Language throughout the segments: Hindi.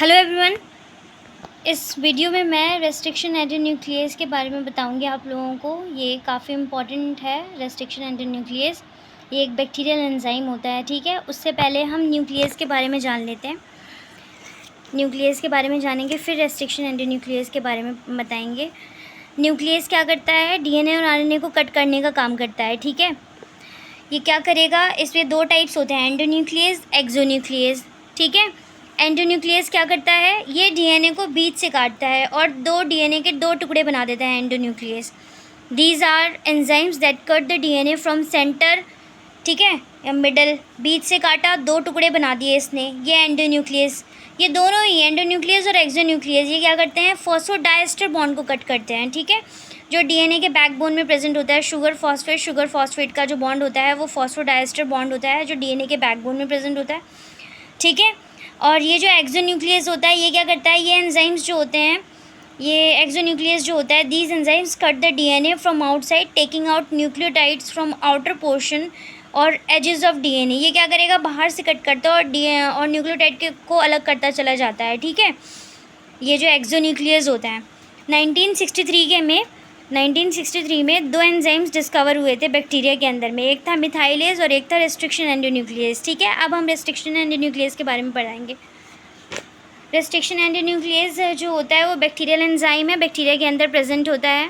Hello everyone. इस वीडियो में मैं रेस्ट्रिक्शन एंडोन्यूक्लियस के बारे में बताऊंगी आप लोगों को। ये काफ़ी इम्पॉर्टेंट है। रेस्ट्रिक्शन एंडोन्यूक्लियस ये एक बैक्टीरियल एंजाइम होता है, ठीक है। उससे पहले हम न्यूक्लियस के बारे में जान लेते हैं। न्यूक्लियस के बारे में जानेंगे, फिर रेस्ट्रिक्शन एंडोन्यूक्लियस के बारे में बताएंगे। न्यूक्लियस क्या करता है? डीएनए और आरएनए को कट करने का काम करता है, ठीक है। ये क्या करेगा? इसमें दो टाइप्स होते हैं, एंडोन्यूक्लियस, एक्सोन्यूक्लियस, ठीक है। एंडोन्यूक्लियस क्या करता है? ये डीएनए को बीच से काटता है और दो डीएनए के दो टुकड़े बना देता है endonuclease. These are enzymes that cut the DNA from centre, ठीक है, या मिडल। बीच से काटा, दो टुकड़े बना दिए इसने, ये एंडोन्यूक्लियस। ये दोनों ही एंडोन्यूक्लियस और एक्सोन्यूक्लियस ये क्या करते हैं? फॉस्फोडाइएस्टर बॉन्ड को कट करते हैं, ठीक है। जो डीएनए के बैकबोन में प्रेजेंट होता है, शुगर फॉस्फेट का जो बॉन्ड होता है वो फॉस्फोडाइएस्टर बॉन्ड होता है जो डीएनए के बैकबोन में प्रेजेंट होता है, ठीक है। और ये जो एक्सोन्यूक्लियस होता है ये क्या करता है? ये एंजाइम्स जो होते हैं, ये एक्सोन्यूक्लियस जो होता है, these enzymes cut the DNA from outside taking out nucleotides from outer portion और एजेस ऑफ डीएनए। ये क्या करेगा? बाहर से कट करता है और न्यूक्लियोटाइड को अलग करता चला जाता है, ठीक है। ये जो एक्सोन्यूक्लियस होता है, 1963 में दो एंजाइम्स डिस्कवर हुए थे बैक्टीरिया के अंदर में। एक था मिथाइलेज और एक था रेस्ट्रिक्शन एंडोन्यूक्लियस, ठीक है। अब हम रेस्ट्रिक्शन एंडोन्यूक्लियस के बारे में पढ़ाएंगे। रेस्ट्रिक्शन एंडोन्यूक्लियस जो होता है वो बैक्टीरियल एंजाइम है, बैक्टीरिया के अंदर प्रेजेंट होता है।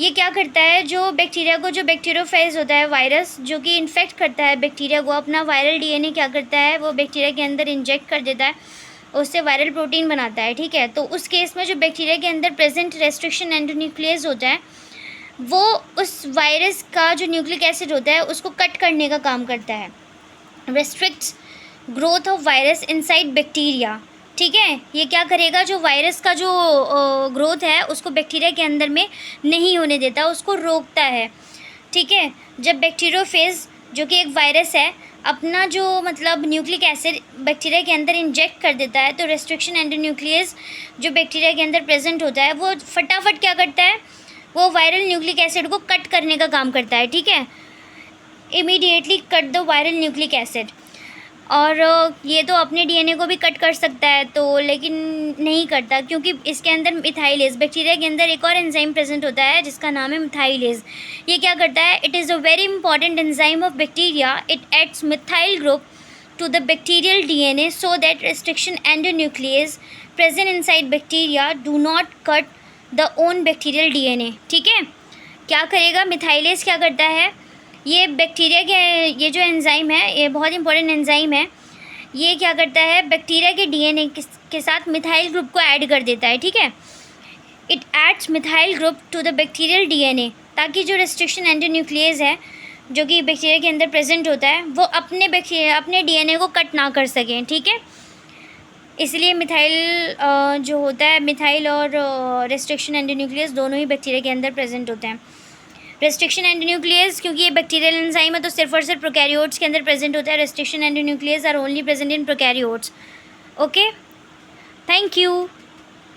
ये क्या करता है? जो बैक्टीरिया को, जो बैक्टीरियोफेज होता है, वायरस जो कि इन्फेक्ट करता है बैक्टीरिया को, अपना वायरल डीएनए क्या करता है? वो बैक्टीरिया के अंदर इंजेक्ट कर देता है, उससे वायरल प्रोटीन बनाता है, ठीक है। तो उस केस में जो बैक्टीरिया के अंदर प्रेजेंट रेस्ट्रिक्शन एंडोन्यूक्लियस होता है वो उस वायरस का जो न्यूक्लिक एसिड होता है उसको कट करने का काम करता है। Restricts growth of virus inside bacteria, ठीक है। ये क्या करेगा? जो वायरस का जो ग्रोथ है उसको बैक्टीरिया के अंदर में नहीं होने देता, उसको रोकता है, ठीक है। जब बैक्टीरियोफेज जो कि एक वायरस है अपना जो मतलब न्यूक्लिक एसिड बैक्टीरिया के अंदर इंजेक्ट कर देता है, तो रेस्ट्रिक्शन एंडोन्यूक्लियस जो बैक्टीरिया के अंदर प्रेजेंट होता है वो फटाफट क्या करता है? वो वायरल न्यूक्लिक एसिड को कट करने का काम करता है, ठीक है। Immediately cut the viral nucleic acid. और ये तो अपने डीएनए को भी कट कर सकता है, तो लेकिन नहीं करता क्योंकि इसके अंदर मिथाइलेज, बैक्टीरिया के अंदर एक और एंजाइम प्रेजेंट होता है जिसका नाम है मिथाइलेज। ये क्या करता है? It is a very important enzyme of bacteria. It adds methyl group to the bacterial DNA so that restriction endonuclease present inside bacteria do not cut the own bacterial DNA, ठीक है। क्या करेगा? मिथाइलेज क्या करता है? ये बैक्टीरिया के, ये जो एंजाइम है ये बहुत इंपॉर्टेंट एंजाइम है। ये क्या करता है? बैक्टीरिया के डीएनए के साथ मिथाइल ग्रुप को ऐड कर देता है, ठीक है। It adds methyl group to the bacterial DNA ताकि जो रेस्ट्रिक्शन एंडोन्यूक्लियस है जो कि बैक्टीरिया के अंदर प्रेजेंट होता है वो अपने डीएनए को कट ना कर सकें, ठीक है। इसलिए मिथाइल जो होता है, मिथाइल और रेस्ट्रिक्शन एंडोन्यूक्लियस दोनों ही बैक्टीरिया के अंदर प्रेजेंट होते हैं। रेस्ट्रिक्शन एंडोन्यूक्लियस क्योंकि ये बैक्टीरियल एंजाइम है तो सिर्फ और सिर्फ प्रोकैरियोट्स के अंदर प्रेजेंट होता है। Restriction endonuclease are only present in prokaryotes. Okay, thank you.